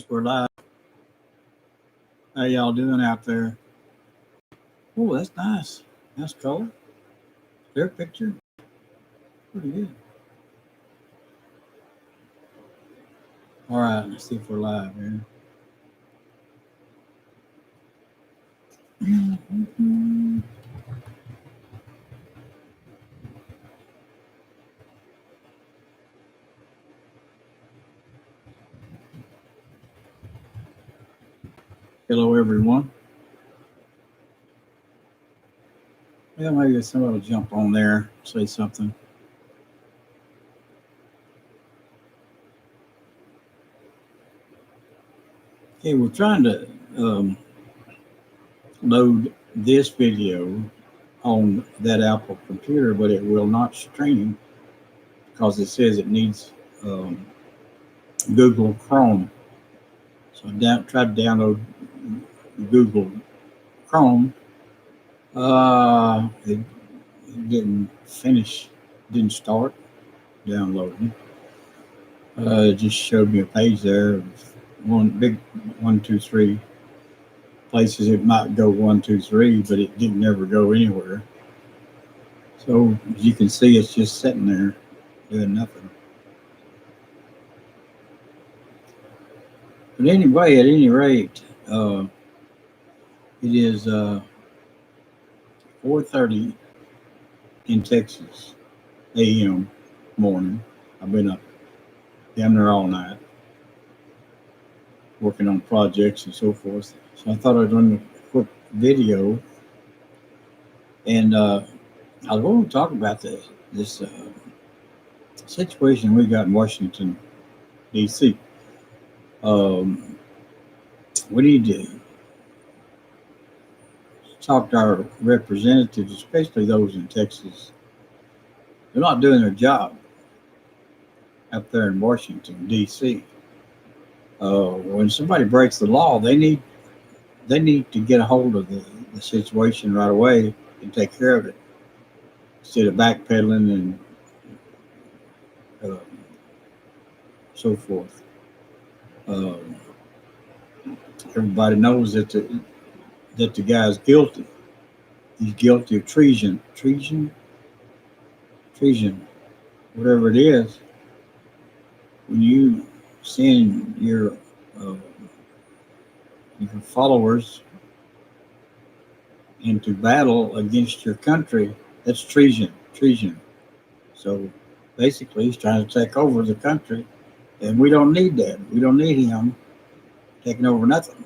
We're live. How y'all doing out there? Oh, that's nice. Nice color. Their picture. Pretty good. All right, let's see if we're live here. Hello, everyone. Yeah, maybe somebody will jump on there, say something. Okay, we're trying to load this video on that Apple computer, but it will not stream because it says it needs Google Chrome. So I tried to download Google Chrome. It didn't finish, didn't start downloading. It just showed me a page there of one, two, three places it might go 1, 2, 3, but it didn't ever go anywhere. So as you can see, it's just sitting there doing nothing. But anyway, at any rate, it is 4:30 in Texas a.m. morning. I've been up down there all night working on projects and so forth. So I thought I'd run a quick video, and I was going to talk about this situation we got in Washington, D.C. We need to talk to our representatives, especially those in Texas. They're not doing their job up there in Washington, D.C. When somebody breaks the law, they need to get a hold of the situation right away and take care of it instead of backpedaling and so forth. Everybody knows that the guy's guilty. He's guilty of treason, whatever it is. When you send your followers into battle against your country, that's treason. So basically, he's trying to take over the country, and we don't need that. We don't need him taking over nothing.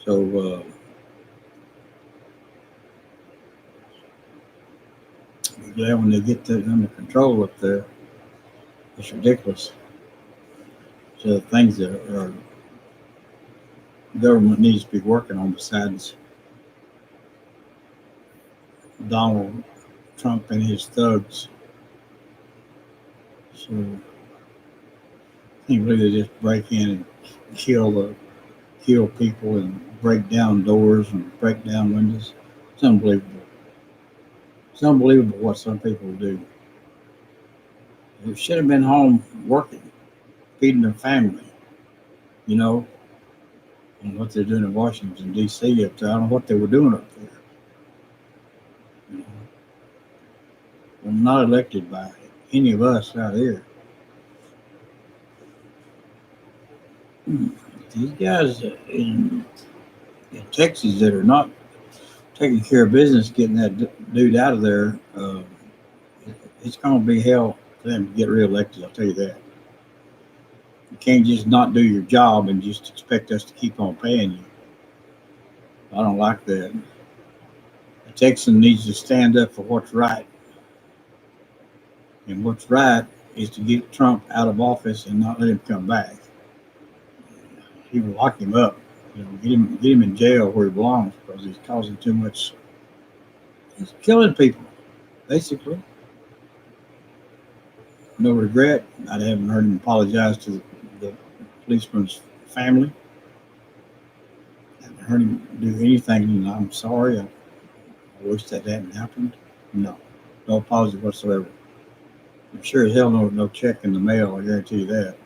So be glad when they get that under control up there. It's ridiculous. So the things that our government needs to be working on besides Donald Trump and his thugs. So I can't believe they just break in and kill people and break down doors and break down windows. It's unbelievable. It's unbelievable what some people do. They should have been home working, feeding their family, and what they're doing in Washington, D.C. up there. I don't know what they were doing up there. We're not elected by any of us out here. These guys in Texas that are not taking care of business, getting that dude out of there, it's going to be hell for them to get reelected, I'll tell you that. You can't just not do your job and just expect us to keep on paying you. I don't like that. A Texan needs to stand up for what's right. And what's right is to get Trump out of office and not let him come back. He will lock him up. Get him in jail where he belongs because he's causing too much. He's killing people, basically. No regret. I haven't heard him apologize to the policeman's family. I haven't heard him do anything. And I'm sorry. I wish that hadn't happened. No apology whatsoever. I'm sure as hell no check in the mail. I guarantee you that.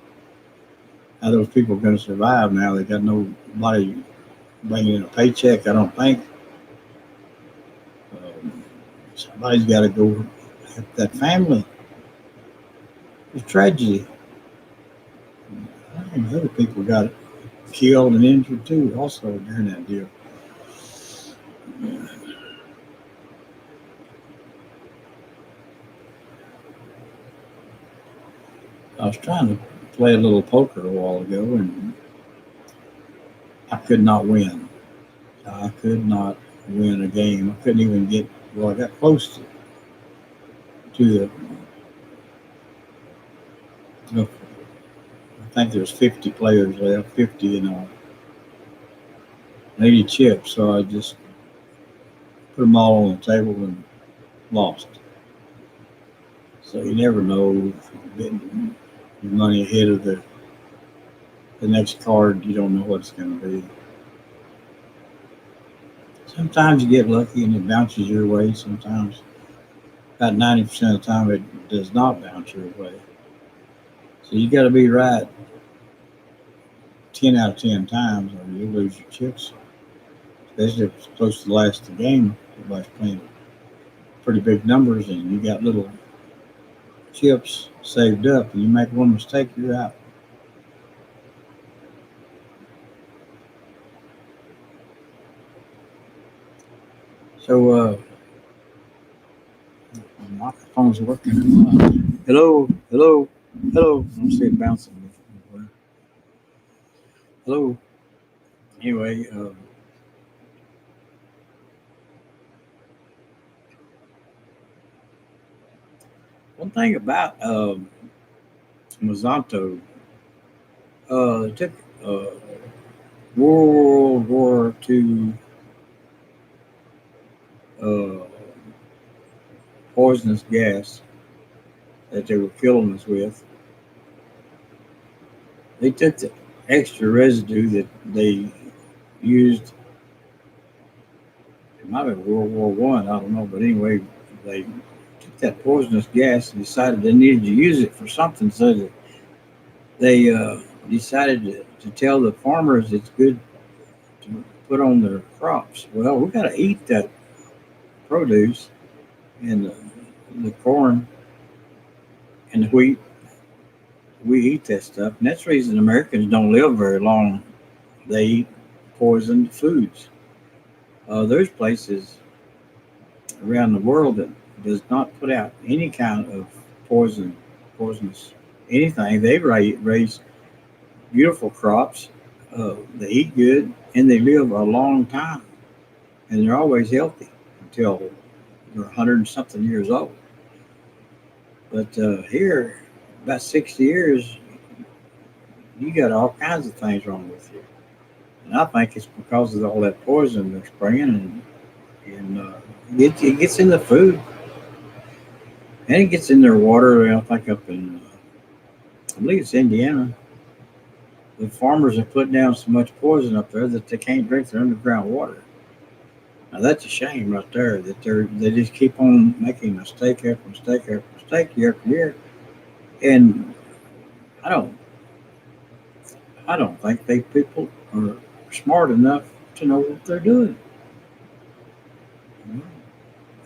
How those people are going to survive now? They got nobody bringing in a paycheck. I don't think. Um, Somebody's got to go help that family. It's tragedy. And other people got killed and injured too, also during that deal. I was trying to play a little poker a while ago, and I could not win. I could not win a game. I couldn't even get. Well, I got close to the. I think there's 50 players left, 50 and 80 chips. So I just put them all on the table and lost. So you never know. Getting your money ahead of the next card, you don't know what it's going to be. Sometimes you get lucky and it bounces your way. Sometimes, about 90% of the time, it does not bounce your way. So you got to be right 10 out of 10 times, or you lose your chips. Especially if it's close to the last of the game. Everybody's playing pretty big numbers, and you got little chips saved up, and you make one mistake, you're out. So, my microphone's working. Hello, hello, hello. I don't see it bouncing. Hello. Anyway, one thing about Monsanto, they took uh, World War II uh, poisonous gas that they were killing us with. They took the extra residue that they used. It might have been World War I. I don't know, but anyway, they took that poisonous gas and decided they needed to use it for something. So that they decided to tell the farmers it's good to put on their crops. Well, we got to eat that produce and the corn and the wheat. We eat that stuff, and that's the reason Americans don't live very long. They eat poisoned foods. There's places around the world that does not put out any kind of poisonous anything. They raise beautiful crops. They eat good, and they live a long time, and they're always healthy until they're 100 and something years old. But here, about 60 years, you got all kinds of things wrong with you. And I think it's because of all that poison they're spraying, and it gets in the food, and it gets in their water. I think up in, I believe it's Indiana, the farmers are putting down so much poison up there that they can't drink their underground water. Now that's a shame right there that they just keep on making mistake after mistake after mistake year after year, and I don't I don't think they people are smart enough to know what they're doing. You know?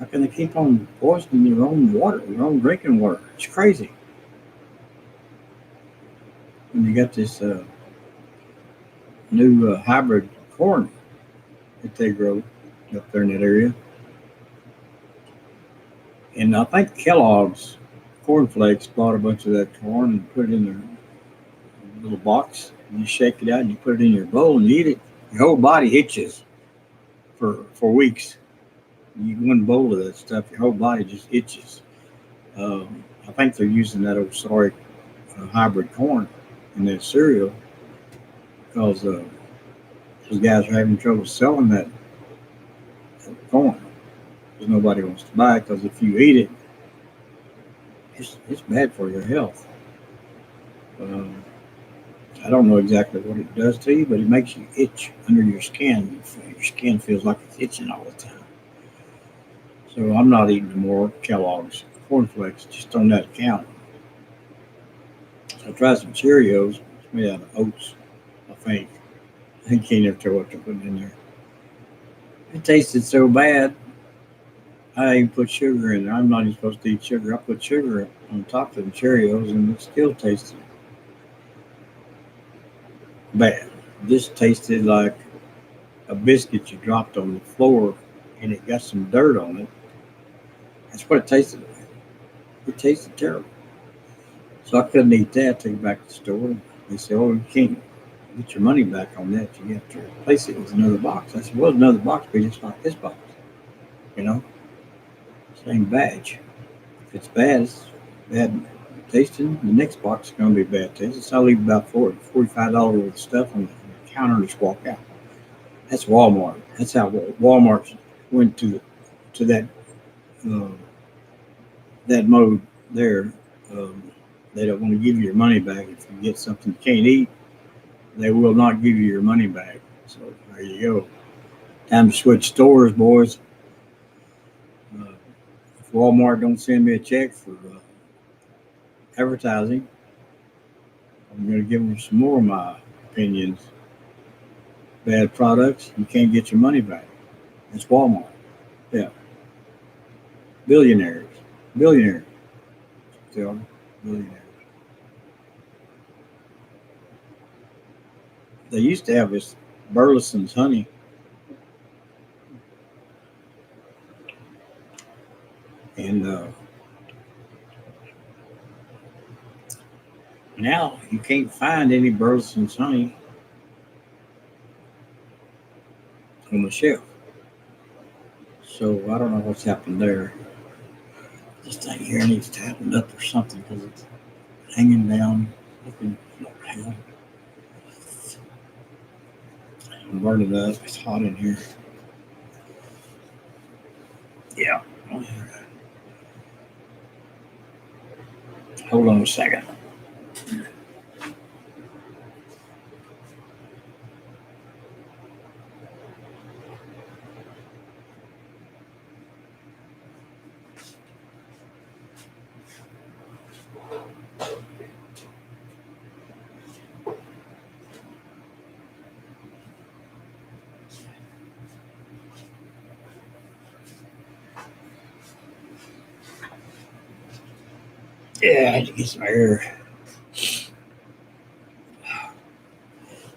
How can they keep on poisoning their own water, their own drinking water? It's crazy. When you got this new hybrid corn that they grow up there in that area, and I think Kellogg's cornflakes bought a bunch of that corn and put it in their little box, and you shake it out and you put it in your bowl and you eat it. Your whole body itches for weeks. You eat one bowl of that stuff, your whole body just itches. I think they're using that old sorry hybrid corn in their cereal because those guys are having trouble selling that corn because nobody wants to buy it. Because if you eat it, it's bad for your health. Um, I don't know exactly what it does to you, but it makes you itch under your skin. Your skin feels like it's itching all the time. So I'm not eating more Kellogg's cornflakes just on that account. So I tried some Cheerios. made out of oats, I think. I can't never tell what they're putting in there. It tasted so bad. I even put sugar in there. I'm not even supposed to eat sugar. I put sugar on top of the Cheerios, and it still tasted bad. This tasted like a biscuit you dropped on the floor, and it got some dirt on it. That's what it tasted like. It tasted terrible. So I couldn't eat that. Take it back to the store. They said, "Oh, you can't get your money back on that. You have to replace it with another box." I said, "Well, another box, but just like this box, you know, same batch. If it's bad, it's bad tasting. The next box is going to be bad tasting. So I leave about $45 worth of stuff on the counter and just walk out." That's Walmart. That's how Walmart went to uh, that mode there. Um, they don't want to give you your money back if you get something you can't eat. They will not give you your money back. So there you go. Time to switch stores, boys. If Walmart don't send me a check for advertising, I'm going to give them some more of my opinions. Bad products, you can't get your money back. It's Walmart. Yeah. Billionaires. Billionaires. Still billionaires. They used to have this Burleson's honey. And now you can't find any Burleson's honey on the shelf. So I don't know what's happened there. This thing here needs tightened up or something because it's hanging down. Looking hell. I'm burning it up. It's hot in here. Yeah. Hold on a second. Yeah, I had to get some air.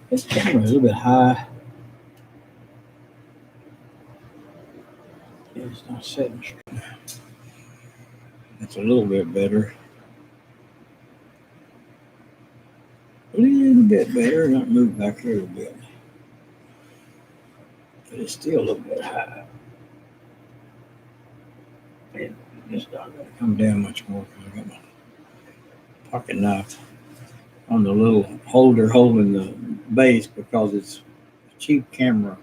This camera is a little bit high. It's not setting straight. That's a little bit better. A little bit better. Not move back here a little bit. But it's still a little bit high. It's not going to come down much more because I got my pocket knife on the little holder holding the base because it's a cheap camera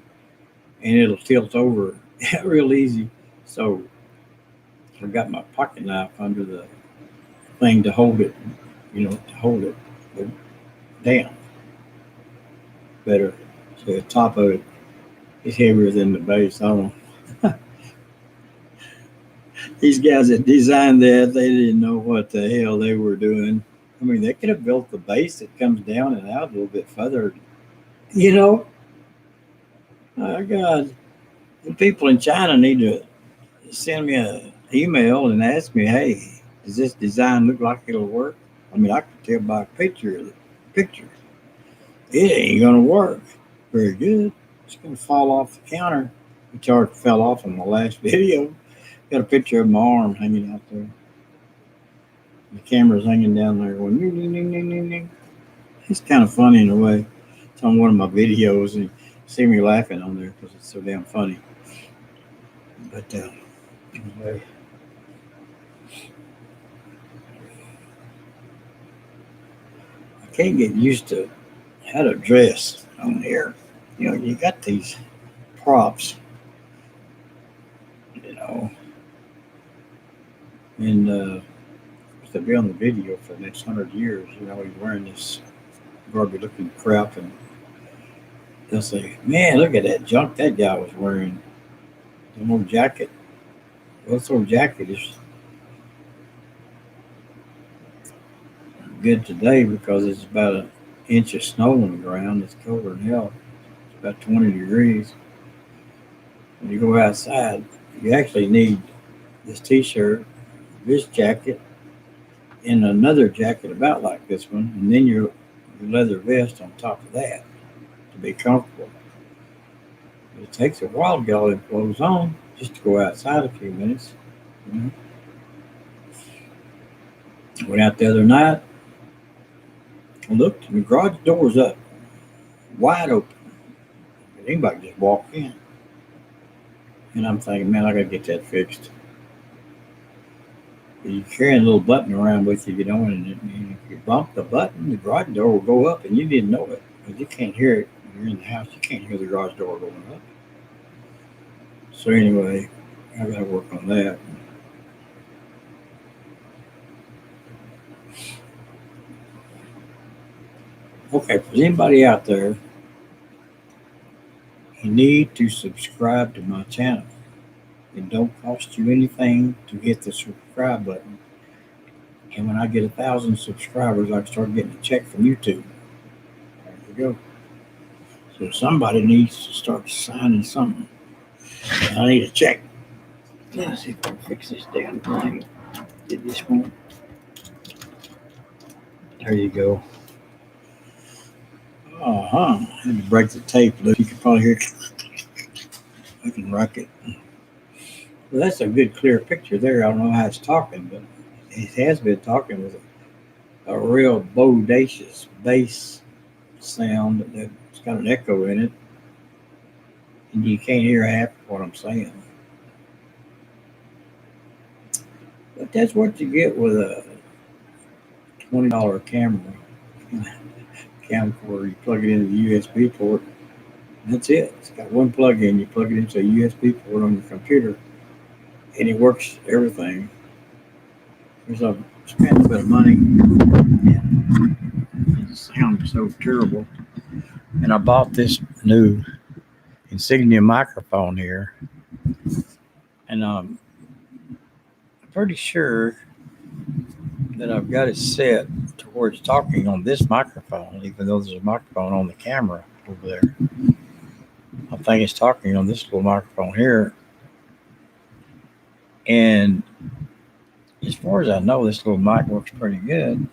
and it'll tilt over real easy. So I got my pocket knife under the thing to hold it, to hold it down better. So the top of it is heavier than the base. I don't know. These guys that designed that, they didn't know what the hell they were doing. I mean, they could have built the base that comes down and out a little bit further. My God, the people in China need to send me an email and ask me, hey, does this design look like it'll work? I mean, I can tell by a picture. It ain't gonna work very good. It's gonna fall off the counter, which already fell off in my last video. Got a picture of my arm hanging out there. The camera's hanging down there going ding, ding, ding, ding, ding, ding. It's kind of funny in a way. It's on one of my videos and you see me laughing on there because it's so damn funny. But anyway. I can't get used to how to dress on here. You got these props, and to be on the video for the next 100 years, he's wearing this garbage looking crap, and they'll say, man, look at that junk that guy was wearing. The old jacket. Well, this old jacket is good today because it's about inch of snow on the ground. It's colder than hell. It's about 20 degrees. When you go outside, you actually need this t-shirt, this jacket, and another jacket about like this one, and then your leather vest on top of that to be comfortable. It takes a while to get all them clothes on just to go outside a few minutes. You know? Went out the other night, looked, and the garage door's up, wide open. Anybody just walk in. And I'm thinking, man, I gotta get that fixed. You carry a little button around with you, and if you bump the button, the garage door will go up, and you didn't know it. But you can't hear it when you're in the house. You can't hear the garage door going up. So anyway, I gotta work on that. Okay, for anybody out there, you need to subscribe to my channel. It don't cost you anything to hit the subscribe button. And when I get 1,000 subscribers, I can start getting a check from YouTube. There you go. So somebody needs to start signing something. And I need a check. Let's see if I can fix this damn thing. Did this one? There you go. I had to break the tape loose. You can probably hear it. I can rock it. Well, that's a good clear picture there. I don't know how it's talking, but it has been talking with a real bodacious bass sound that's got an echo in it, and you can't hear half of what I'm saying. But that's what you get with a $20 camera camcorder. You plug it into the USB port. That's it. It's got one plug-in. You plug it into a USB port on your computer, and it works everything. Because I've spent a little bit of money, and the sound is so terrible. And I bought this new Insignia microphone here, and I'm pretty sure that I've got it set towards talking on this microphone, even though there's a microphone on the camera over there. I think it's talking on this little microphone here. And as far as I know, this little mic works pretty good.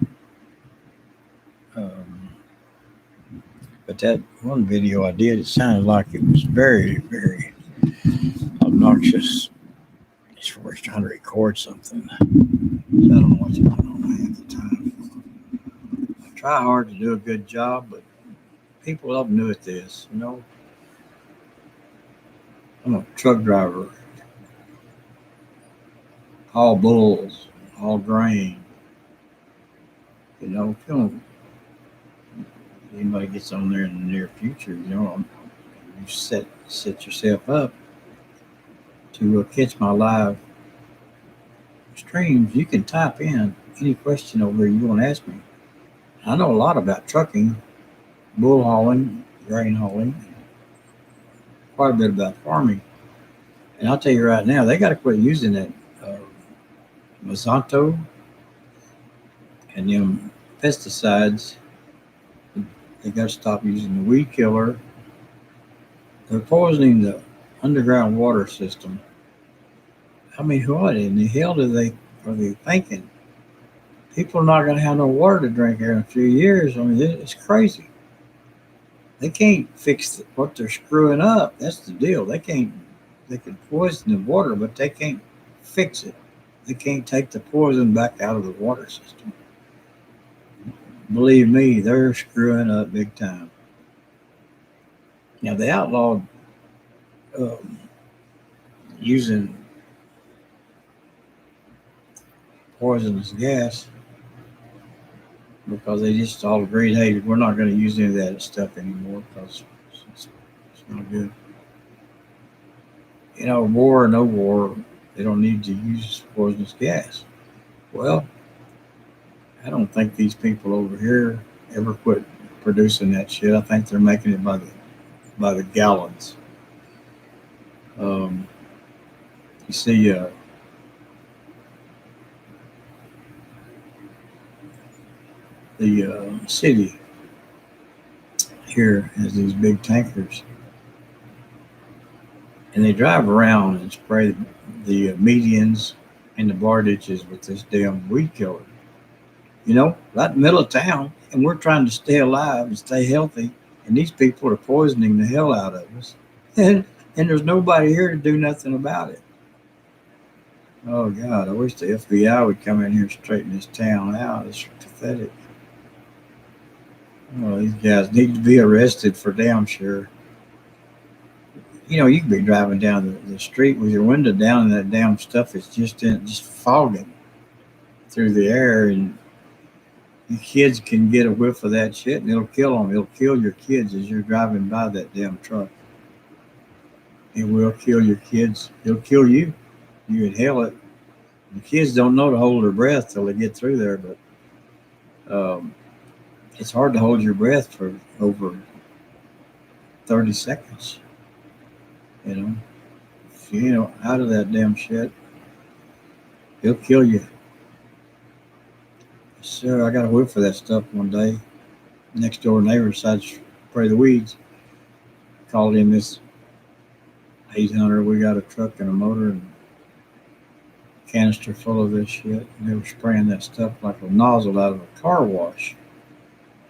But that one video I did, it sounded like it was very, very obnoxious as far as trying to record something. So I don't know what's going on half the time. I try hard to do a good job, but people up new at this, I'm a truck driver. All bulls, all grain. If anybody gets on there in the near future, you set yourself up to catch my live streams. You can type in any question over you want to ask me. I know a lot about trucking, bull hauling, grain hauling, quite a bit about farming. And I'll tell you right now, they got to quit using that Monsanto and them pesticides. They got to stop using the weed killer. They're poisoning the underground water system. I mean, what in the hell are they thinking? People are not going to have no water to drink here in a few years. I mean, it's crazy. They can't fix what they're screwing up. That's the deal. They can poison the water, but they can't fix it. They can't take the poison back out of the water system. Believe me, they're screwing up big time. Now, they outlawed using poisonous gas because they just all agreed, hey, we're not going to use any of that stuff anymore because it's not good. War or no war, they don't need to use poisonous gas. Well, I don't think these people over here ever quit producing that shit. I think they're making it by the gallons. You see, the city here has these big tankers, and they drive around and spray the medians and the bar ditches with this damn weed killer. Right in the middle of town, and we're trying to stay alive and stay healthy, and these people are poisoning the hell out of us, and there's nobody here to do nothing about it. Oh God, I wish the FBI would come in here and straighten this town out. It's pathetic. Oh, these guys need to be arrested for damn sure. You can be driving down the street with your window down, and that damn stuff is just fogging through the air, and your kids can get a whiff of that shit, and it'll kill them. It'll kill your kids as you're driving by that damn truck. It will kill your kids. It'll kill you. You inhale it. The kids don't know to hold their breath till they get through there, but it's hard to hold your breath for over 30 seconds. If you ain't out of that damn shit, it'll kill you. Sir, I got a whiff of that stuff one day. Next door neighbor decided to spray the weeds. Called in this 800. We got a truck and a motor and a canister full of this shit. And they were spraying that stuff like a nozzle out of a car wash.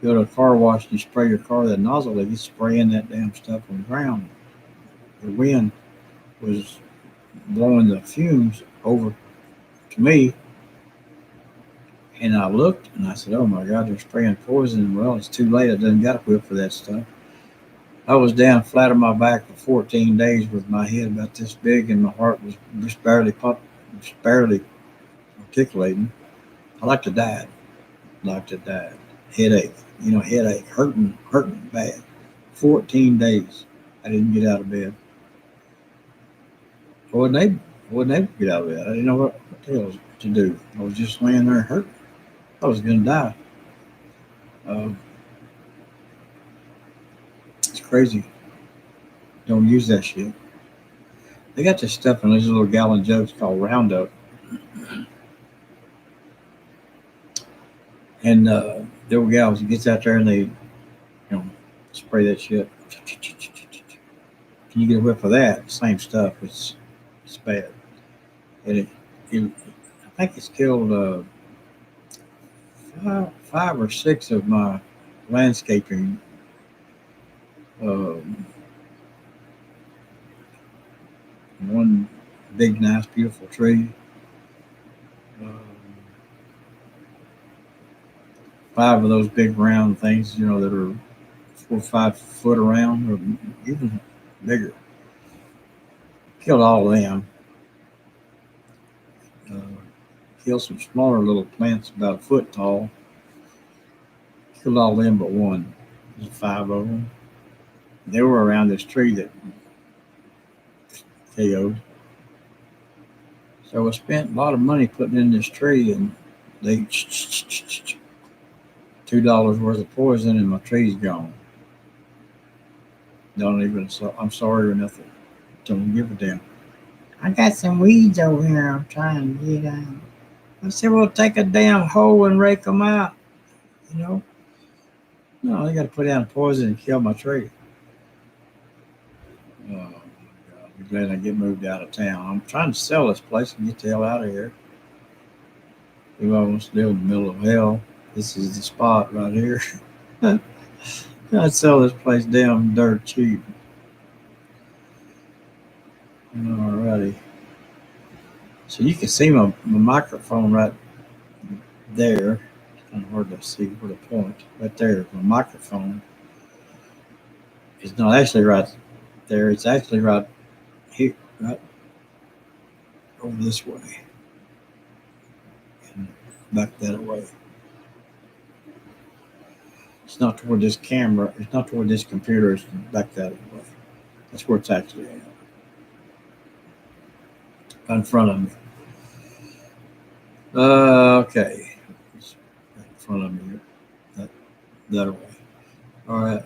You go to a car wash and you spray your car, that nozzle, they get spraying that damn stuff on the ground. The wind was blowing the fumes over to me. And I looked and I said, oh my God, they're spraying poison. Well, it's too late. I done got a whiff for that stuff. I was down flat on my back for 14 days with my head about this big and my heart was just barely articulating. I like to die. Headache, headache, hurting bad. 14 days. I didn't get out of bed. I wasn't able to get out of bed. I didn't know what the hell to do. I was just laying there hurting. I was going to die. It's crazy. Don't use that shit. They got this stuff in these little gallon jugs called Roundup. And the old gals gets out there and they, spray that shit. Can you get a whiff of that? Same stuff. It's bad. And I think it's killed five or six of my landscaping one big, nice, beautiful tree. 5 of those big round things, that are 4 or 5 foot around, or even bigger. Killed all of them. Killed some smaller little plants about a foot tall. Killed all of them but one. There's 5 of them. They were around this tree that KO'd. So I spent a lot of money putting in this tree, and they $2 worth of poison, and my tree's gone. Don't even. I'm sorry or nothing. Don't give a damn. I got some weeds over here I'm trying to get out. I said, well, take a damn hoe and rake them out. No, they got to put down poison and kill my tree. Oh, my God. I'm glad I get moved out of town. I'm trying to sell this place and get the hell out of here. If I want to live in the middle of hell, this is the spot right here. I'd sell this place damn dirt cheap. Alrighty. So you can see my microphone right there. It's kind of hard to see where to point. Right there, my microphone is not actually right there. It's actually right here, right over this way. And back that way. It's not toward this camera. It's not toward this computer. It's back that way. That's where it's actually at. In front of me. Okay. It's in front of me. That way. All right.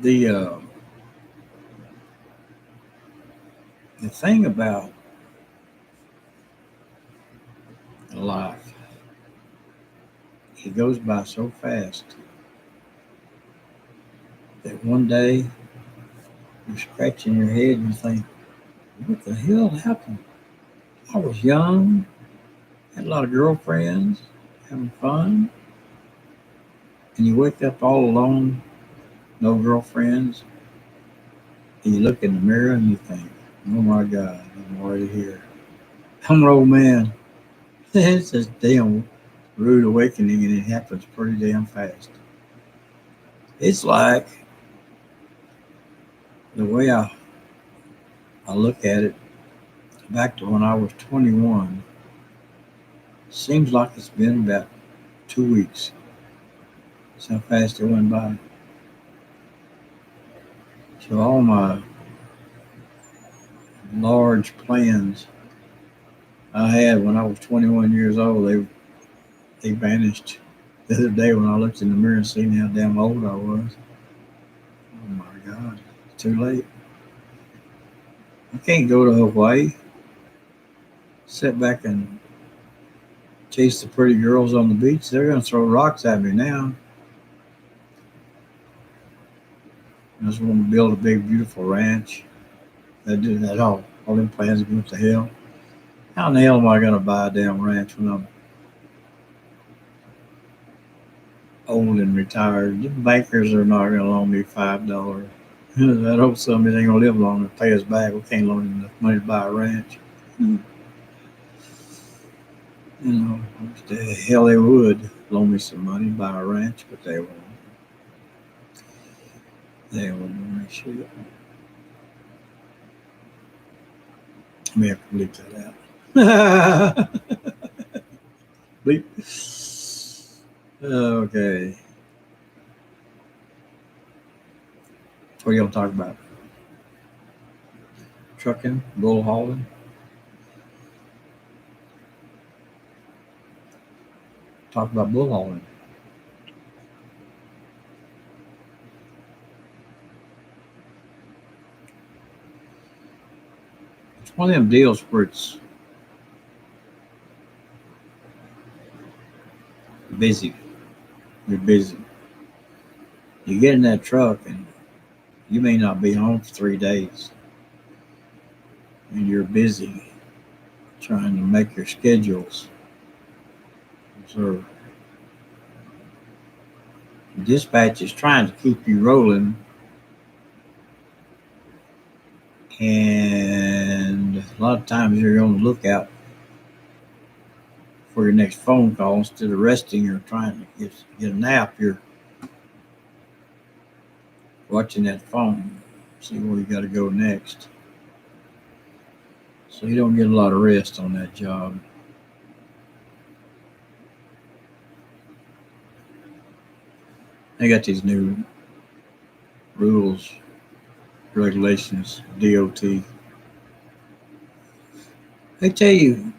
The thing about life it goes by so fast that one day you're scratching your head and you think, what the hell happened? I was young, had a lot of girlfriends, having fun, and you wake up all alone, no girlfriends, and you look in the mirror and you think, oh my God, I'm already here. I'm an old man. It's just damn rude awakening, and it happens pretty damn fast. It's like the way I look at it back to when I was 21, seems like it's been about 2 weeks. That's how fast it went by. So all my large plans I had when I was 21 years old, they vanished. The other day when I looked in the mirror and seen how damn old I was, oh my God, it's too late. I can't go to Hawaii, sit back and chase the pretty girls on the beach. They're going to throw rocks at me now. I just want to build a big, beautiful ranch. They do that all them plans go to hell. How in the hell am I going to buy a damn ranch when I'm old and retired? The bankers are not going to loan me $5. That old somebody ain't going to live long to pay us back. We can't loan him enough money to buy a ranch. You know, the hell they would loan me some money to buy a ranch, but they won't. They won't loan me shit. I may have to bleep that out. Bleep. Okay. What are you going to talk about? Trucking? Bull hauling? Talk about bull hauling. It's one of them deals where it's busy. You're busy. You get in that truck and you may not be home for 3 days. And you're busy trying to make your schedules. So dispatch is trying to keep you rolling, and a lot of times you're on the lookout for your next phone call instead of resting or trying to get a nap. You're watching that phone, see where you got to go next. So you don't get a lot of rest on that job. They got these new rules, regulations, DOT. They tell you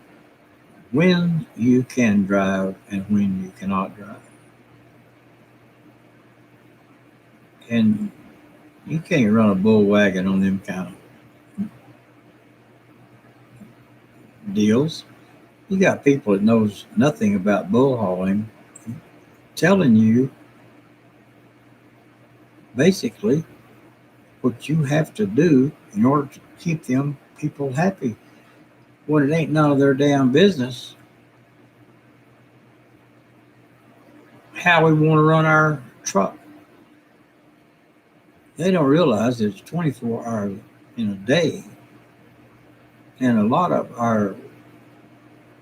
when you can drive and when you cannot drive. And you can't run a bull wagon on them kind of deals. You got people that knows nothing about bull hauling telling you basically what you have to do in order to keep them people happy. When it ain't none of their damn business how we want to run our truck. They don't realize that it's 24 hours in a day, and a lot of our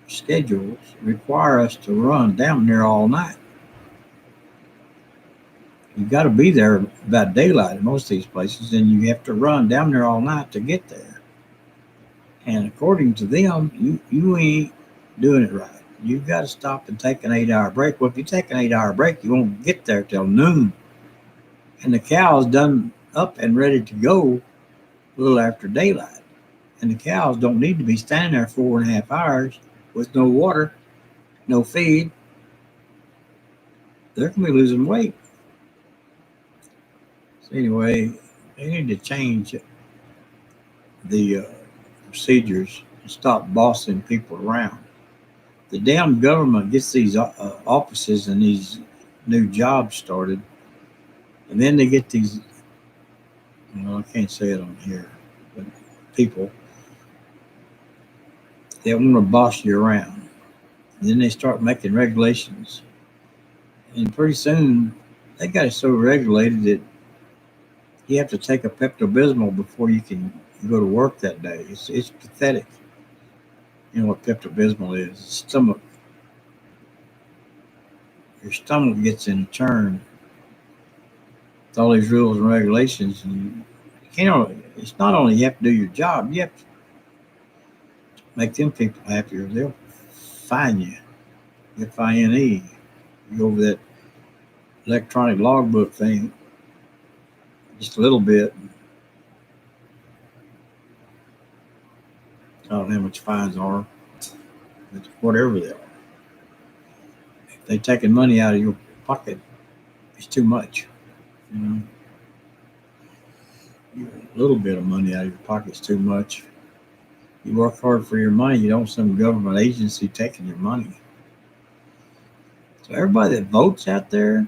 schedules require us to run down there all night. You got to be there about daylight in most of these places, and you have to run down there all night to get there. And according to them, you ain't doing it right. You've got to stop and take an 8-hour break. Well, if you take an 8-hour break, you won't get there till noon. And the cow's done up and ready to go a little after daylight. And the cows don't need to be standing there 4.5 hours with no water, no feed. They're going to be losing weight. So anyway, they need to change the procedures and stop bossing people around. The damn government gets these offices and these new jobs started, and then they get these. Well, I can't say it on here, but people they want to boss you around. And then they start making regulations, and pretty soon they got it so regulated that you have to take a Pepto Bismol before you can go to work that day. It's pathetic. You know what Pepto Bismol is? Your stomach gets in turn with all these rules and regulations, and you know it's not only you have to do your job, you have to make them people happy, or they'll fine you. FINE. You go over that electronic logbook thing just a little bit. I don't know how much fines are, but whatever they are. If they're taking money out of your pocket, it's too much. You know, a little bit of money out of your pocket is too much. You work hard for your money. You don't want some government agency taking your money. So everybody that votes out there,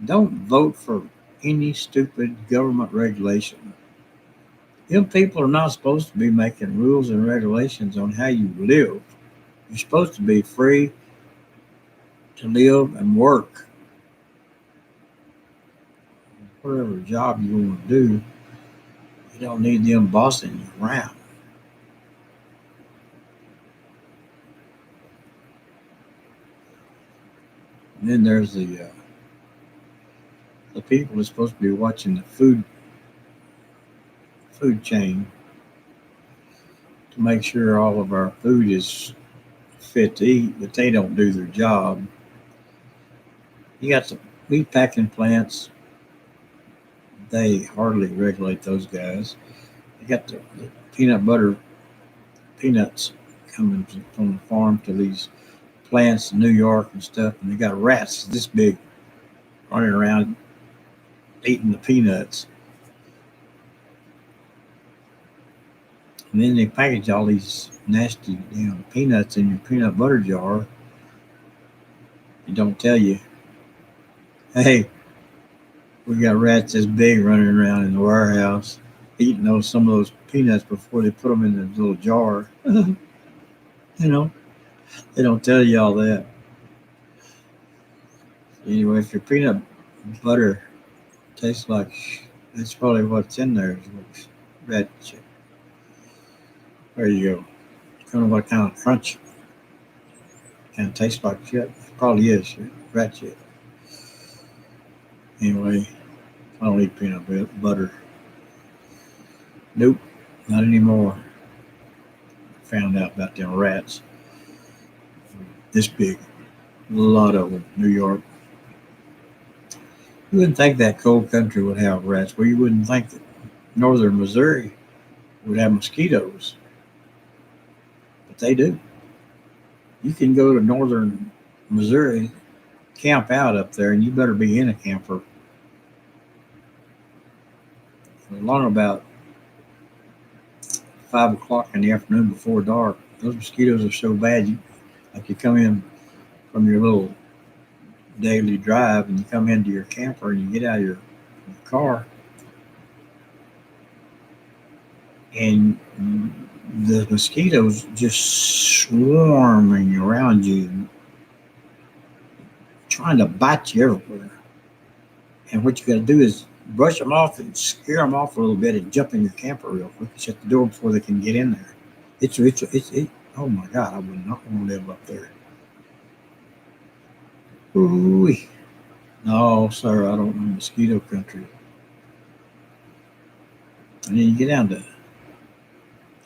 don't vote for any stupid government regulation. Them people are not supposed to be making rules and regulations on how you live. You're supposed to be free to live and work. Whatever job you want to do, you don't need them bossing you around. And then there's the people that's supposed to be watching the food chain to make sure all of our food is fit to eat, but they don't do their job. You got the meat packing plants, they hardly regulate those guys. You got the peanut butter peanuts coming from the farm to these plants in New York and stuff, and they got rats this big running around eating the peanuts. And then they package all these nasty peanuts in your peanut butter jar. They don't tell you, hey, we got rats this big running around in the warehouse eating some of those peanuts before they put them in the little jar. You know, they don't tell you all that. Anyway, if your peanut butter tastes like that's probably what's in there is rat shit. There you go. I don't know what kind of crunch kind of tastes like shit. It probably is shit. Rat shit. Anyway, I don't eat peanut butter. Nope, not anymore. Found out about them rats. This big. A lot of them. New York. You wouldn't think that cold country would have rats. Well, you wouldn't think that northern Missouri would have mosquitoes. But they do. You can go to northern Missouri, camp out up there, and you better be in a camper. Along about 5 o'clock in the afternoon before dark, those mosquitoes are so bad. You come in from your little daily drive and you come into your camper and you get out of your car and the mosquitoes just swarming around you, trying to bite you everywhere. And what you got to do is brush them off and scare them off a little bit and jump in your camper real quick and shut the door before they can get in there. It's oh my God, I would not want to live up there. Ooh, no, sir, I don't know mosquito country. And then you get down to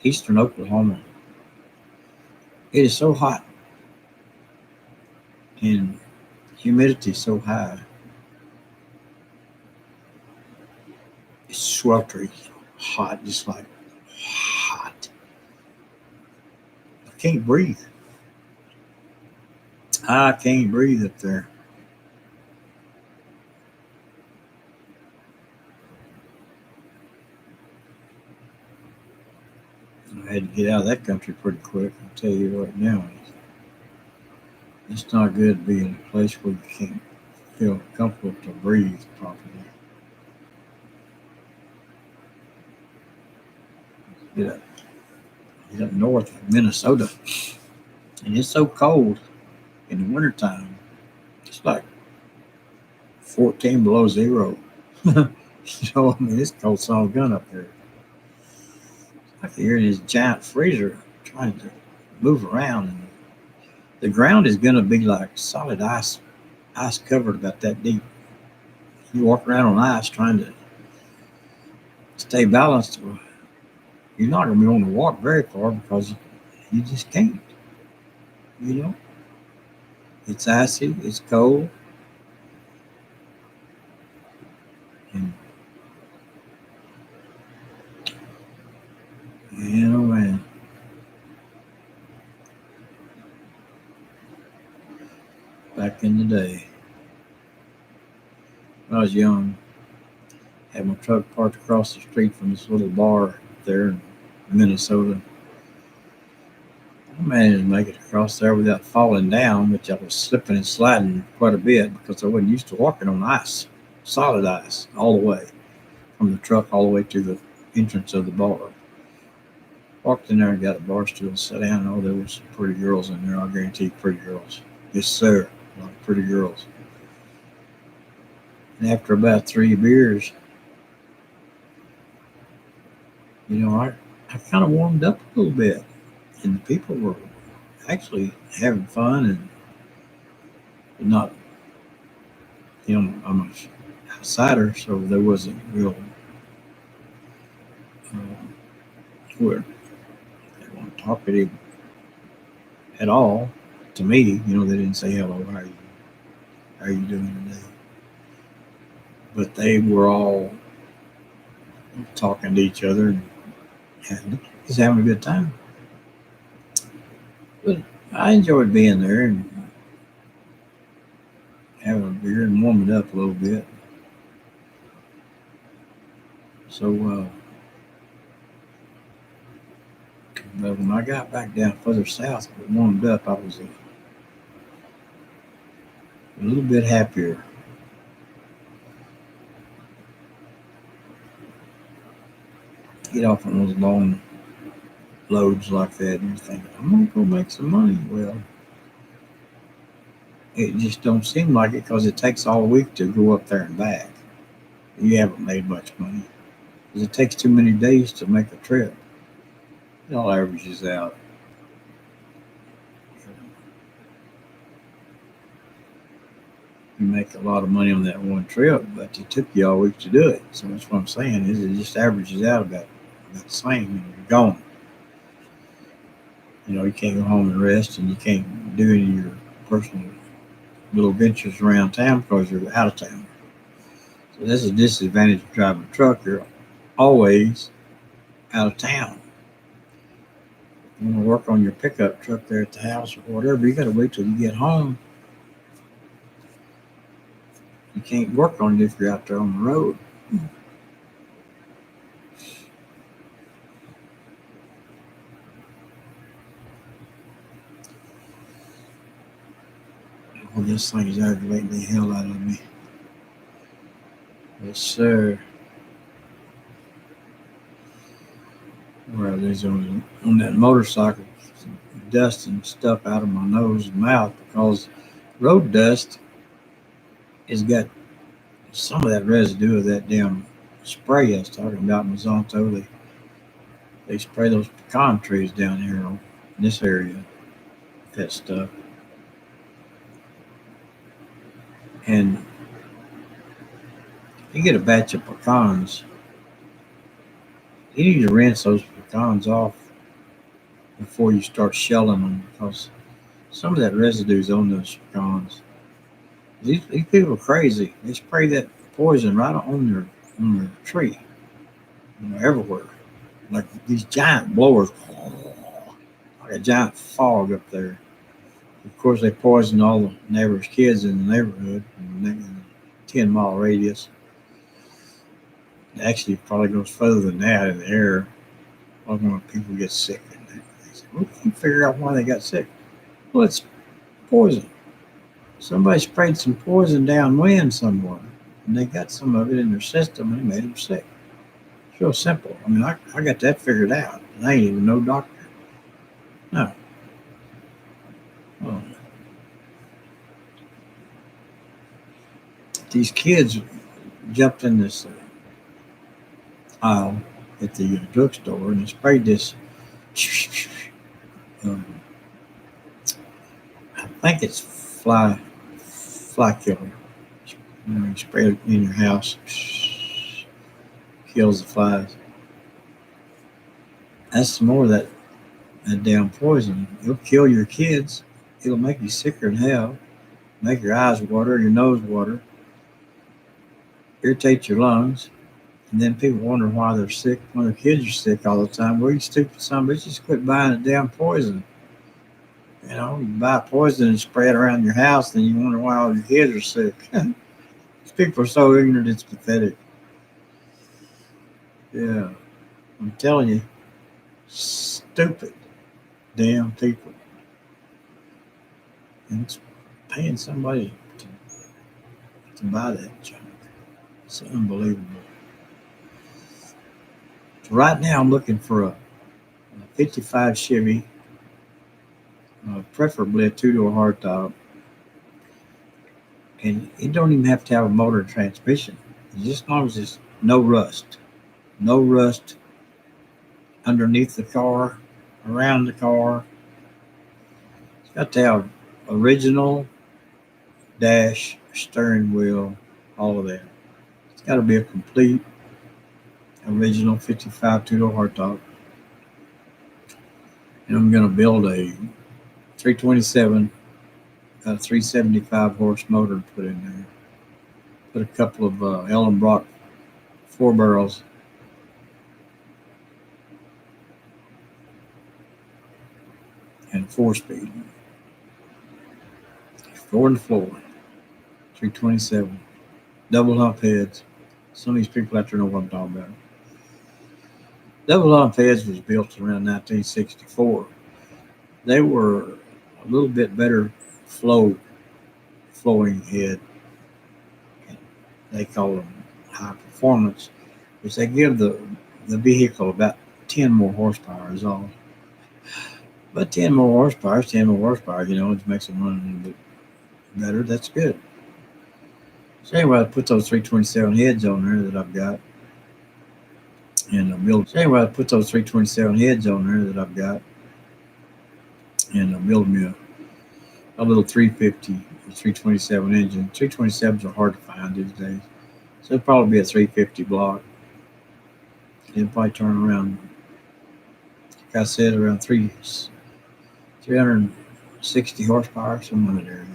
eastern Oklahoma. It is so hot and humidity so high. It's sweltering hot, just like hot. I can't breathe. I can't breathe up there. I had to get out of that country pretty quick. I'll tell you right now. It's not good to be in a place where you can't feel comfortable to breathe properly. Get up, get up north of Minnesota, and it's so cold in the wintertime. It's like 14 below zero. I mean, it's cold son of a gun up there. I can hear this giant freezer trying to move around, and the ground is going to be like solid ice covered about that deep. You walk around on ice trying to stay balanced. You're not going to be able to walk very far because you just can't. You know, it's icy, it's cold, and man, back in the day, when I was young, I had my truck parked across the street from this little bar there in Minnesota. I managed to make it across there without falling down, which I was slipping and sliding quite a bit because I wasn't used to walking on ice, solid ice, all the way from the truck all the way to the entrance of the bar. Walked in there and got a bar stool and sat down. Oh, there was some pretty girls in there. I guarantee you, pretty girls. Yes, sir. A lot of pretty girls. And after about 3 beers, I kind of warmed up a little bit. And the people were actually having fun and not, I'm an outsider, so there wasn't real, where they weren't talkative at all to me. They didn't say hello, how are you doing today? But they were all talking to each other and just having a good time. But I enjoyed being there and having a beer and warming up a little bit. So, but when I got back down further south, it warmed up. I was a little bit happier. Get off on those long loads like that and think, I'm gonna go make some money. Well, it just don't seem like it because it takes all week to go up there and back. You haven't made much money because it takes too many days to make a trip. It all averages out. You make a lot of money on that one trip, but it took you all week to do it. So that's what I'm saying is it just averages out about the same when you're gone. You can't go home and rest, and you can't do any of your personal little ventures around town because you're out of town. So that's a disadvantage of driving a truck. You're always out of town. You want to work on your pickup truck there at the house or whatever, you got to wait till you get home. You can't work on it if you're out there on the road. Well, this thing is aggravating the hell out of me. Yes, sir. Well, there's on that motorcycle, dust and stuff out of my nose and mouth because road dust has got some of that residue of that damn spray I was talking about in Mazonto. They spray those pecan trees down here in this area, that stuff. And you get a batch of pecans, you need to rinse those pecans off before you start shelling them because some of that residue is on those pecans. These people are crazy. They spray that poison right on their tree, everywhere. Like these giant blowers, like a giant fog up there. Of course, they poison all the neighbors' kids in the neighborhood in a 10-mile radius. Actually, it probably goes further than that in the air. When people get sick, they say, "We can't figure out why they got sick." Well, it's poison. Somebody sprayed some poison downwind somewhere, and they got some of it in their system, and it made them sick. It's real simple. I mean, I got that figured out. And I ain't even no doctor. No. Oh. These kids jumped in this aisle at the drugstore and they sprayed this. Um, I think it's fly killer. You spray it in your house, kills the flies. That's some more of that damn poison. It'll kill your kids. It'll make you sicker than hell. Make your eyes water, your nose water, irritate your lungs. And then people wonder why they're sick when their kids are sick all the time. Well, you stupid son of a bitch, just quit buying the damn poison. You know, you buy poison and spray it around your house, then you wonder why all your kids are sick. These people are so ignorant, it's pathetic. Yeah, I'm telling you, stupid damn people. And it's paying somebody to buy that junk. It's unbelievable. So right now, I'm looking for a 55 Chevy, preferably a two-door hardtop. And it don't even have to have a motor and transmission. Just as long as there's no rust. No rust underneath the car, around the car. It's got to have original dash, steering wheel, all of that. It's got to be a complete original 55 two-door hardtop. And I'm going to build a 327, got a 375 horse motor put in there. Put a couple of Ellenbrock 4 barrels. And 4-speed. 4 in the floor. 327. Double hump heads. Some of these people out there know what I'm talking about. Double hump heads was built around 1964. They were a little bit better flowing head. They call them high performance, which they give the vehicle about 10 more horsepower is all. But 10 more horsepower, you know, it makes them run a little bit better. That's good. So anyway, I put those 327 heads on there that I've got. And I build me a little 350 or 327 engine. 327s are hard to find these days. So it'll probably be a 350 block. It'll probably turn around, like I said, around 360 horsepower, somewhere in there.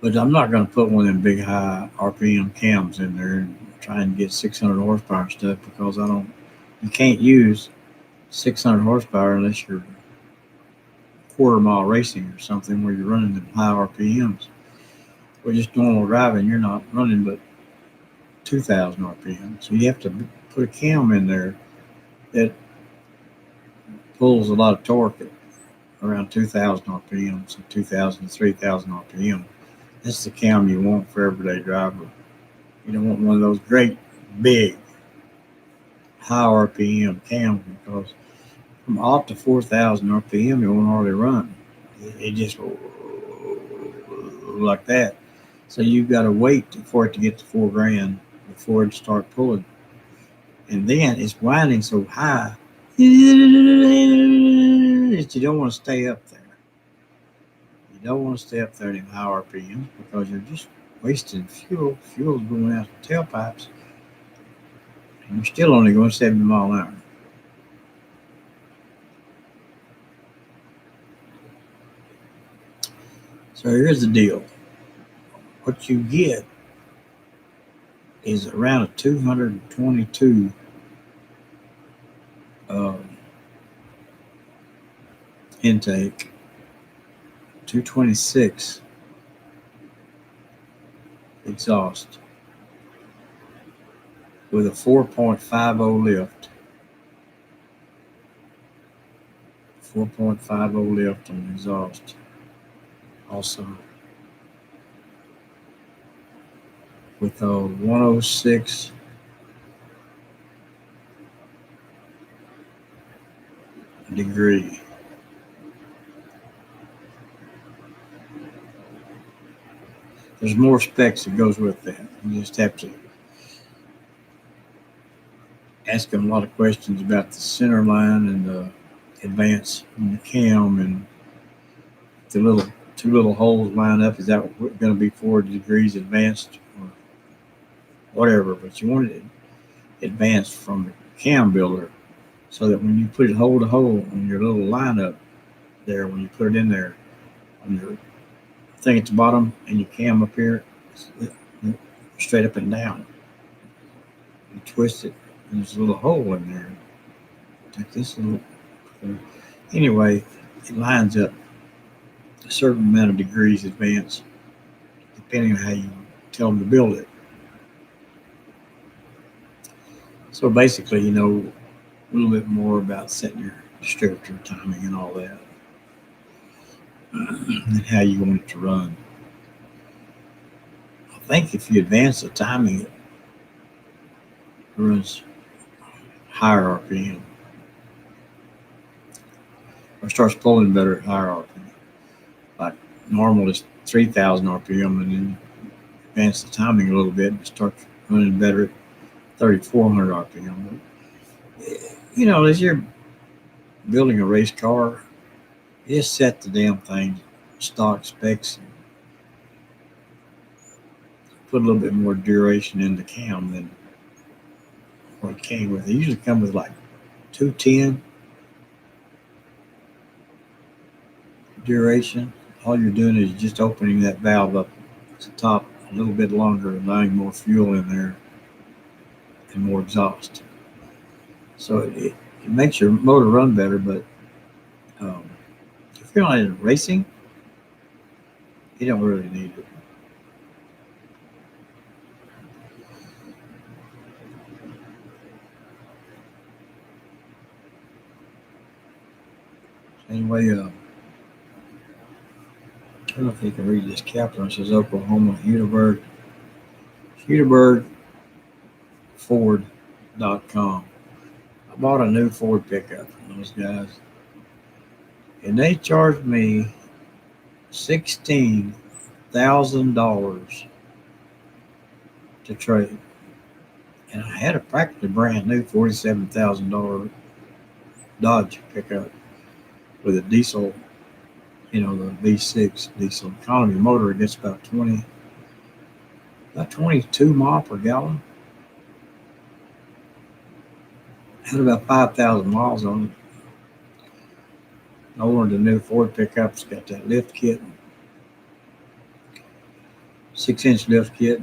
But I'm not going to put one of them big high RPM cams in there and try and get 600 horsepower stuff because you can't use 600 horsepower unless you're quarter mile racing or something where you're running them high RPMs. Or just normal driving, you're not running but 2,000 RPM. So you have to put a cam in there that pulls a lot of torque at around 2,000 RPM, so 2,000 to 3,000 RPM. That's the cam you want for everyday driver. You don't want one of those great, big, high RPM cams because from off to 4,000 RPM, it won't hardly run. It just like that. So you've got to wait for it to get to $4,000 before it start pulling. And then it's winding so high that you don't want to stay up there. You don't want to stay up there in high RPM because you're just wasting fuel. Fuel's going out the tailpipes. And you're still only going 70 miles an hour. So here's the deal. What you get is around a 222 intake, 226 exhaust with a 4.50 lift. 4.50 lift on the exhaust. Also, with a 106 degree. There's more specs that goes with that. You just have to ask them a lot of questions about the center line and the advance on the cam and the little two little holes line up. Is that going to be 40 degrees advanced or whatever? But you want it advanced from the cam builder so that when you put it hole to hole on your little lineup there, when you put it in there on your thing at the bottom and your cam up here, straight up and down. You twist it, and there's a little hole in there. Take this little. Anyway, it lines up a certain amount of degrees advance, depending on how you tell them to build it. So basically, you know a little bit more about setting your distributor timing and all that, and how you want it to run. I think if you advance the timing, it runs higher RPM or starts pulling better at higher RPM. Like normal is 3,000 RPM, and then advance the timing a little bit and starts running better at 3,400 RPM. You know, as you're building a race car, just set the damn thing stock specs and put a little bit more duration in the cam than what it came with. It usually comes with like 210 duration. All you're doing is just opening that valve up to the top a little bit longer, allowing more fuel in there and more exhaust. So it makes your motor run better, but if you're not in racing, you don't really need it. Anyway, I don't know if you can read this caption. It says Oklahoma, HudebergFord.com. I bought a new Ford pickup from those guys, and they charged me $16,000 to trade. And I had a practically brand new $47,000 Dodge pickup with a diesel, you know, the V6 diesel economy motor. It gets about 22 miles per gallon. Had about 5,000 miles on it. I ordered a new Ford pickup. It's got that lift kit, 6-inch lift kit,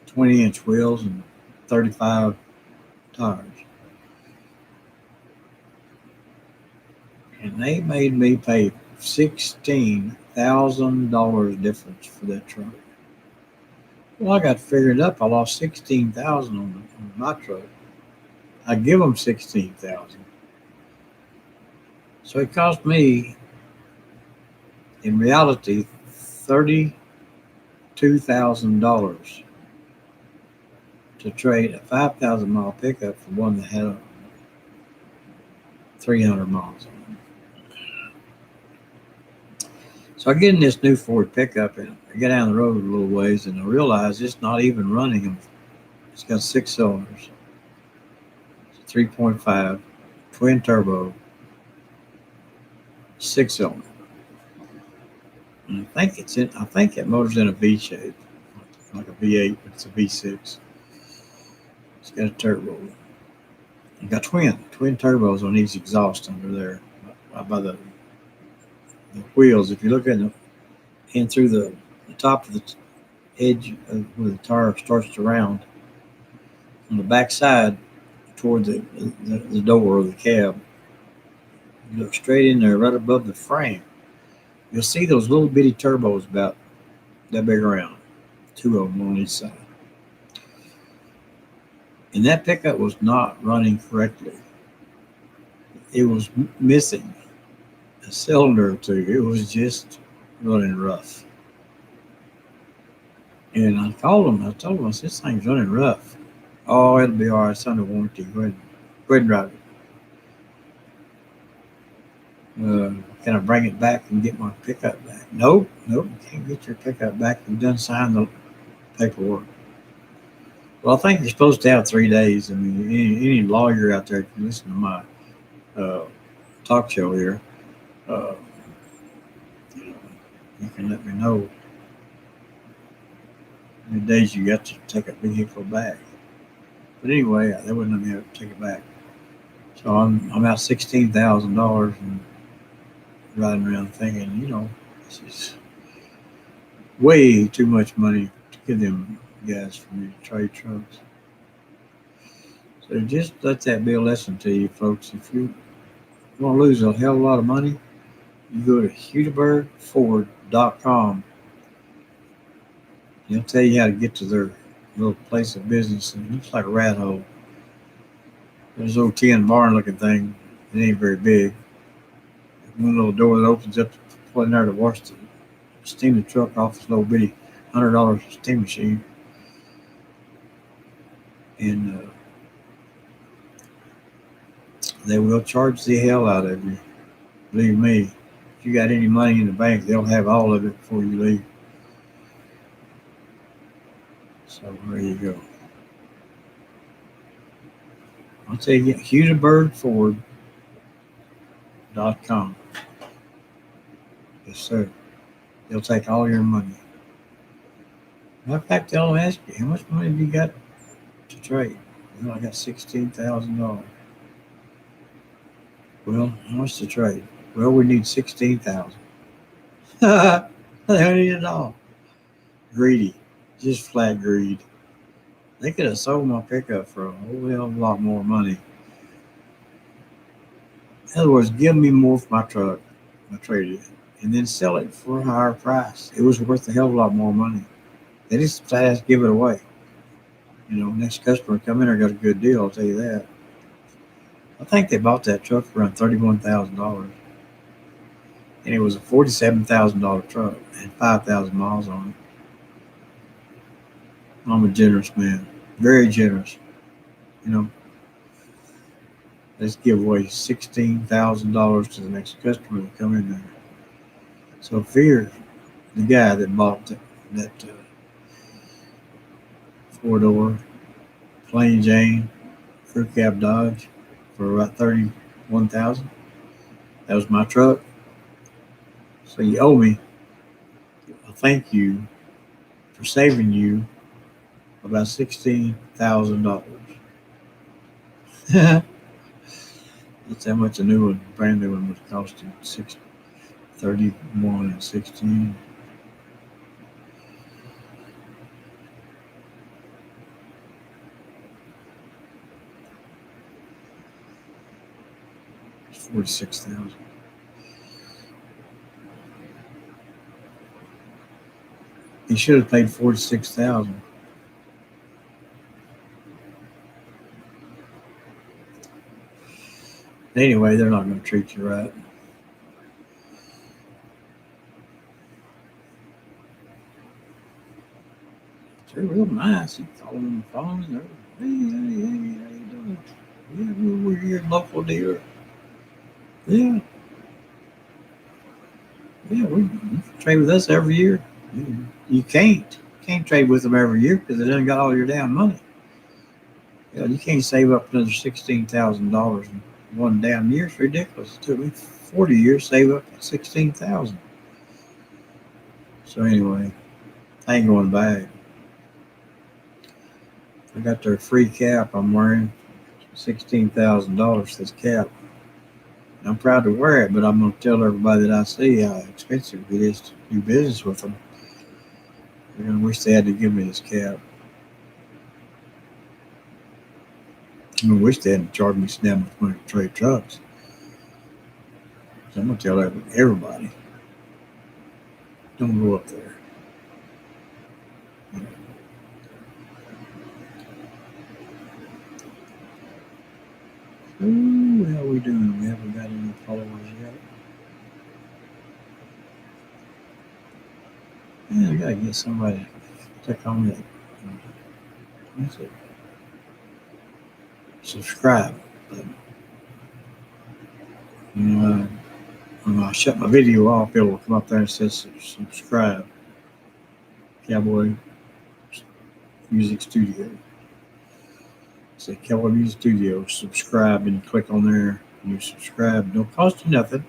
20-inch wheels, and 35 tires. And they made me pay $16,000 difference for that truck. Well, I got figured up. I lost $16,000 on my truck. I give them $16,000. So it cost me, in reality, $32,000 to trade a 5,000 mile pickup for one that had 300 miles on it. So I get in this new Ford pickup and I get down the road a little ways and I realize it's not even running. It's got 6 cylinders, 3.5, twin turbo, 6 cylinder. And I think that motor's in a V shape, like a V8, but it's a V6. It's got a turbo. It's got twin turbos on each exhaust under there by the wheels. If you look in through the top of the edge of where the tire starts to round, on the back side toward the door of the cab, you look straight in there right above the frame, you'll see those little bitty turbos about that big around, 2 of them on each side. And that pickup was not running correctly. it was missing a cylinder or two. It was just running rough. And I called him. I told him, I said, this thing's running rough. Oh, it'll be all right. It's under warranty. Go ahead and drive it. Can I bring it back and get my pickup back? Nope, you can't get your pickup back. You done signed the paperwork. Well, I think you're supposed to have 3 days. I mean, any lawyer out there can listen to my uh, talk show here. Uh, you can let me know how many days you got to take a vehicle back. But anyway, they wouldn't let me take it back. So I'm out $16,000 and riding around thinking, this is way too much money to give them guys for me to trade trucks. So just let that be a lesson to you folks. If you want to lose a hell of a lot of money, you go to HudebergFord.com. They'll tell you how to get to their little place of business, and it looks like a rat hole. There's a little tin barn looking thing. It ain't very big. One little door that opens up in there to wash the steam the truck off this little bitty $100 steam machine. And they will charge the hell out of you. Believe me, if you got any money in the bank, they'll have all of it before you leave. So there you go. I'll tell you, HudebergFord.com. Yes, sir. They'll take all your money. Matter of fact, they'll ask you, how much money have you got to trade? Well, I got $16,000. Well, how much to trade? Well, we need $16,000. They don't need it all. Greedy. Just flat greed. They could have sold my pickup for a whole hell of a lot more money. In other words, give me more for my truck, I traded it, and then sell it for a higher price. It was worth a hell of a lot more money. They just decided to give it away. Next customer come in there got a good deal, I'll tell you that. I think they bought that truck for around $31,000. And it was a $47,000 truck and 5,000 miles on it. I'm a generous man, very generous. Let's give away $16,000 to the next customer that come in there. So fear the guy that bought that 4-door plain Jane crew cab Dodge for about $31,000. That was my truck. So you owe me a thank you for saving you about $16,000. That's how much a new one, brand new one, would cost you. 31 and 16. It's $46,000. He should have paid $46,000. Anyway, they're not going to treat you right. They're real nice. You call them on the phone and they're, hey, how you doing? Yeah, we're your local dealer. Yeah. Yeah, you can trade with us every year. You can't trade with them every year because they done got all your damn money. You can't save up another $16,000 in one damn year. It's ridiculous. It took me 40 years to save up $16,000. So anyway, I ain't going back. I got their free cap I'm wearing, $16,000 this cap. I'm proud to wear it, but I'm going to tell everybody that I see how expensive it is to do business with them. They're going to wish they had to give me this cap. I wish they hadn't charged me so damn much money to trade trucks. So I'm going to tell everybody, don't go up there. Ooh, well, we we doing? We haven't got any followers yet. Yeah, I gotta get somebody to click on that. What's it? Subscribe button. You know, when I shut my video off, it will come up there and says subscribe. Cowboy Music Studio. Say Cowboy Music Studio. Subscribe, and you click on there and you subscribe. Don't cost you nothing.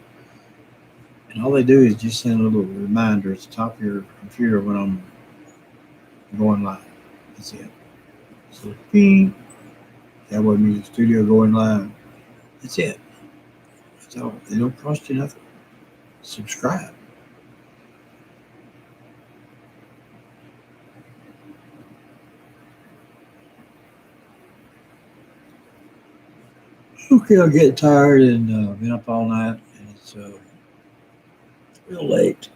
And all they do is just send a little reminder at the top of your computer when I'm going live. That's it. So, ping, Cowboy Music Studio going live. That's it. That's all. They don't cost you nothing. Subscribe. Okay, I'm getting tired and been up all night, and it's real late.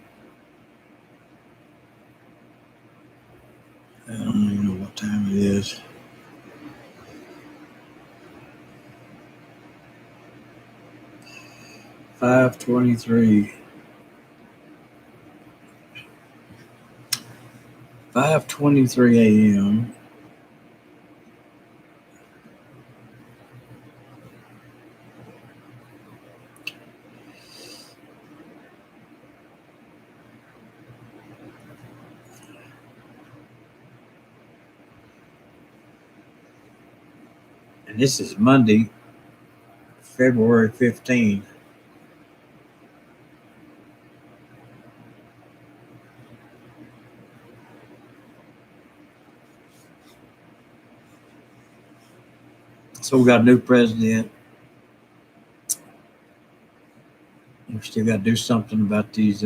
I don't even know what time it is. 5:23. 5:23 a.m. And this is Monday, February 15th. So we got a new president. We still got to do something about these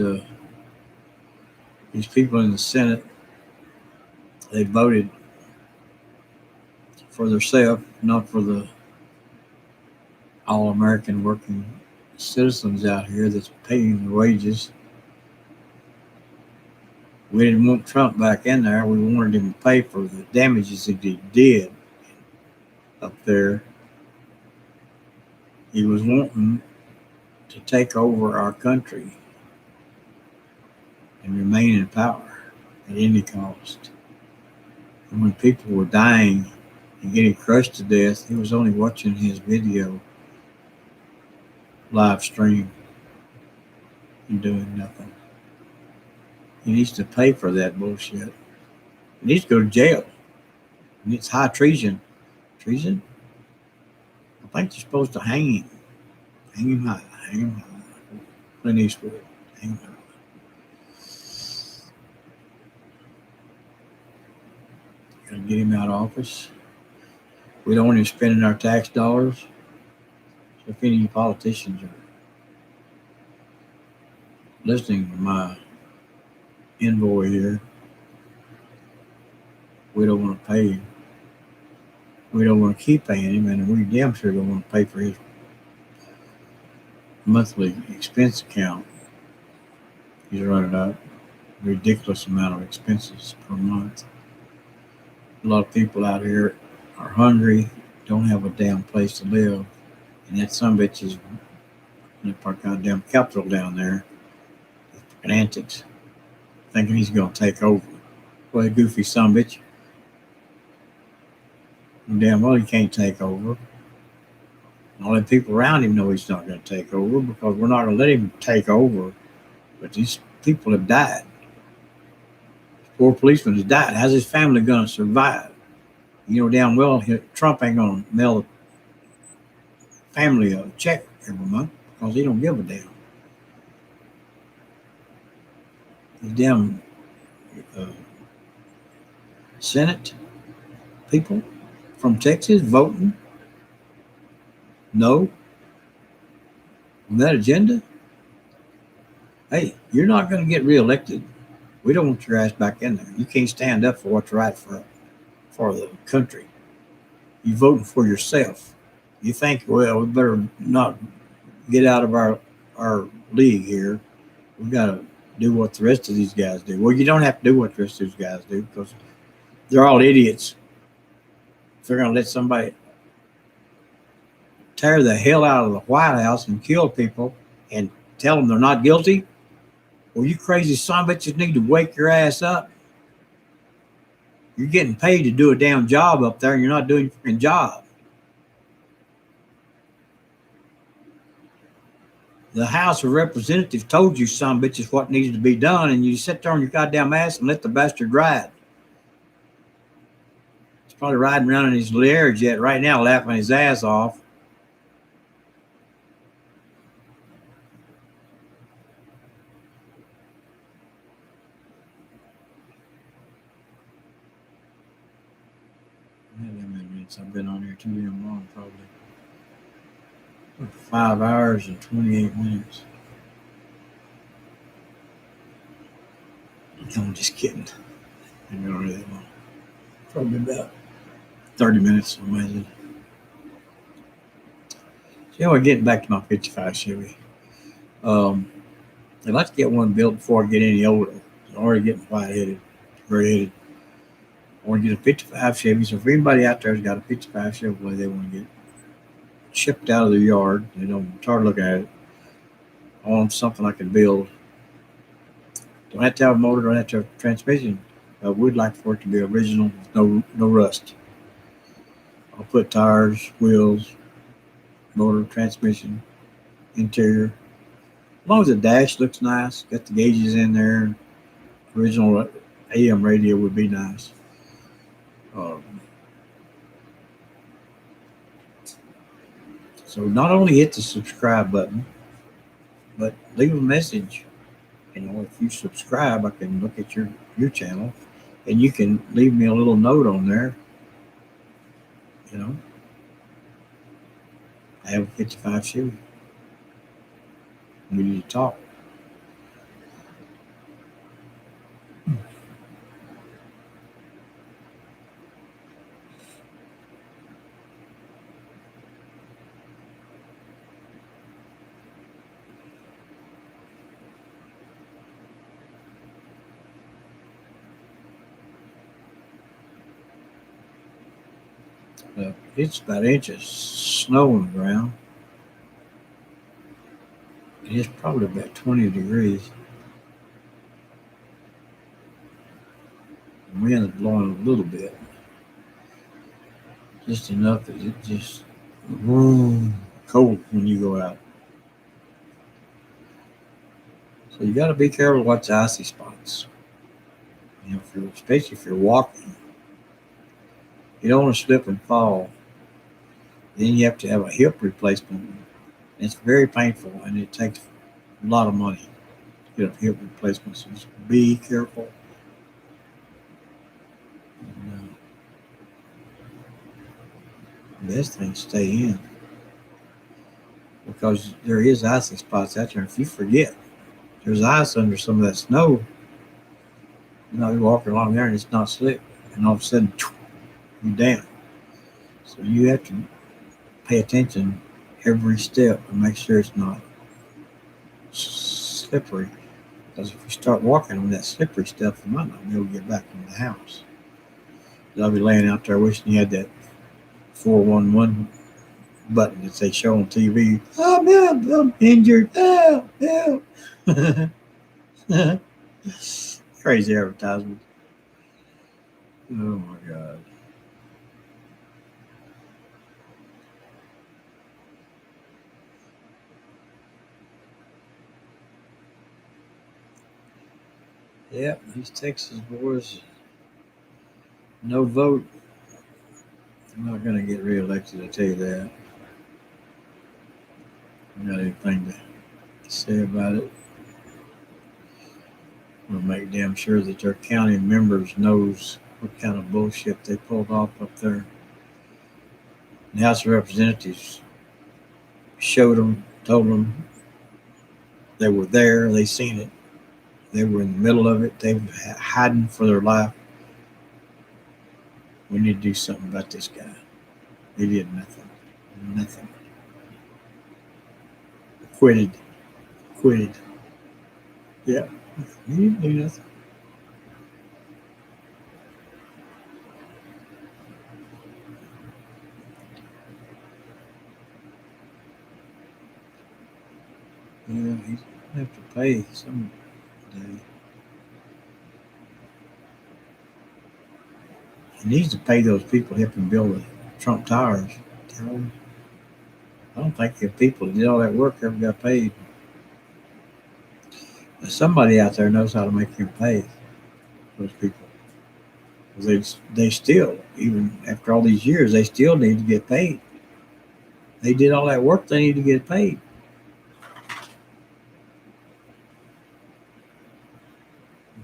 people in the Senate. They voted for themselves, not for the all-American working citizens out here that's paying the wages. We didn't want Trump back in there. We wanted him to pay for the damages that he did up there. He was wanting to take over our country and remain in power at any cost. And when people were dying and getting crushed to death, he was only watching his video live stream and doing nothing. He needs to pay for that bullshit. He needs to go to jail. And it's high treason. Treason? I think you're supposed to hang him. Hang him high. Hang him high. Clint Eastwood. Hang him high. Gotta get him out of office. We don't want him spending our tax dollars. So if any of you politicians are listening to my envoy here, we don't want to pay him. We don't want to keep paying him, and we damn sure don't want to pay for his monthly expense account. He's running up a ridiculous amount of expenses per month. A lot of people out here are hungry, don't have a damn place to live, and that sumbitch is in our goddamn capital down there with antics, thinking he's going to take over. Well, goofy sumbitch. Damn well he can't take over. And all the people around him know he's not going to take over because we're not going to let him take over. But these people have died. Poor policeman has died. How's his family going to survive? You know damn well Trump ain't going to mail the family a check every month because he don't give a damn. The damn Senate people from Texas voting no on that agenda. Hey, you're not going to get reelected. We don't want your ass back in there. You can't stand up for what's right for the country. You're voting for yourself. You think, well, we better not get out of our league here. We've got to do what the rest of these guys do. Well, you don't have to do what the rest of these guys do because they're all idiots. If they're going to let somebody tear the hell out of the White House and kill people and tell them they're not guilty? Well, you crazy son of bitches need to wake your ass up. You're getting paid to do a damn job up there, and you're not doing your freaking job. The House of Representatives told you, son of bitches, what needs to be done, and you sit there on your goddamn ass and let the bastard ride. He's probably riding around in his Lear jet right now, laughing his ass off. I've been on here too damn long, probably 5 hours and 28 minutes. No, I'm just kidding. I've been on here that long. Probably about 30 minutes, amazing. So anyway, getting back to my 55 Chevy. I'd like to get one built before I get any older. I'm already getting white-headed, gray-headed. I want to get a 55 Chevy. So if anybody out there has got a 55 Chevrolet they want to get shipped out of their yard, they don't tired of looking at it. I want something I can build. Don't have to have a motor, don't have to have a transmission. I would like for it to be original, no rust. I'll put tires, wheels, motor, transmission, interior. As long as the dash looks nice, got the gauges in there, original AM radio would be nice. So not only hit the subscribe button, but leave a message. You know, if you subscribe, I can look at your channel, and you can leave me a little note on there. You know, I have a 55 Chevy. We need to talk. It's about an inch of snow on the ground. It's probably about 20 degrees. The wind is blowing a little bit. Just enough that it just cold when you go out. So you got to be careful to watch icy spots. You know, especially if you're walking. You don't want to slip and fall. Then you have to have a hip replacement. It's very painful, and it takes a lot of money to get a hip replacement. So just be careful. And, the best thing is stay in, because there is icy spots out there. If you forget there's ice under some of that snow, you know, you're walking along there and it's not slick, and all of a sudden you're down. So you have to pay attention every step and make sure it's not slippery, because if you start walking on that slippery stuff, you might not be able to get back into the house. I'll be laying out there wishing you had that 411 button that they show on TV. Oh man, I'm injured. Help. Crazy advertisement. Oh my God. Yep, these Texas boys, no vote. I'm not going to get reelected, I tell you that. I got anything to say about it. We'll make damn sure that their county members knows what kind of bullshit they pulled off up there. The House of Representatives showed them, told them they were there, they seen it. They were in the middle of it. They were hiding for their life. We need to do something about this guy. He did nothing. Nothing. Quitted. Yeah. He didn't do nothing. pay some day. He needs to pay those people helping build the Trump Towers. I don't think the people that did all that work ever got paid. Somebody out there knows how to make him pay those people. They still, even after all these years, they still need to get paid. They did all that work, they need to get paid.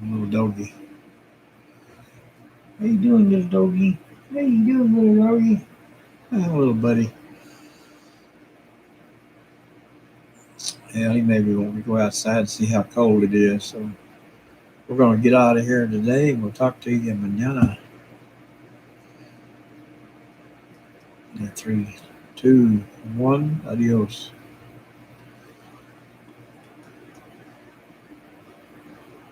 Little doggy. How you doing, little doggy? How you doing, little doggy? Oh, little buddy. Yeah, he maybe want me to go outside and see how cold it is. So we're going to get out of here today, and we'll talk to you mañana. 3, 2, 1, adios.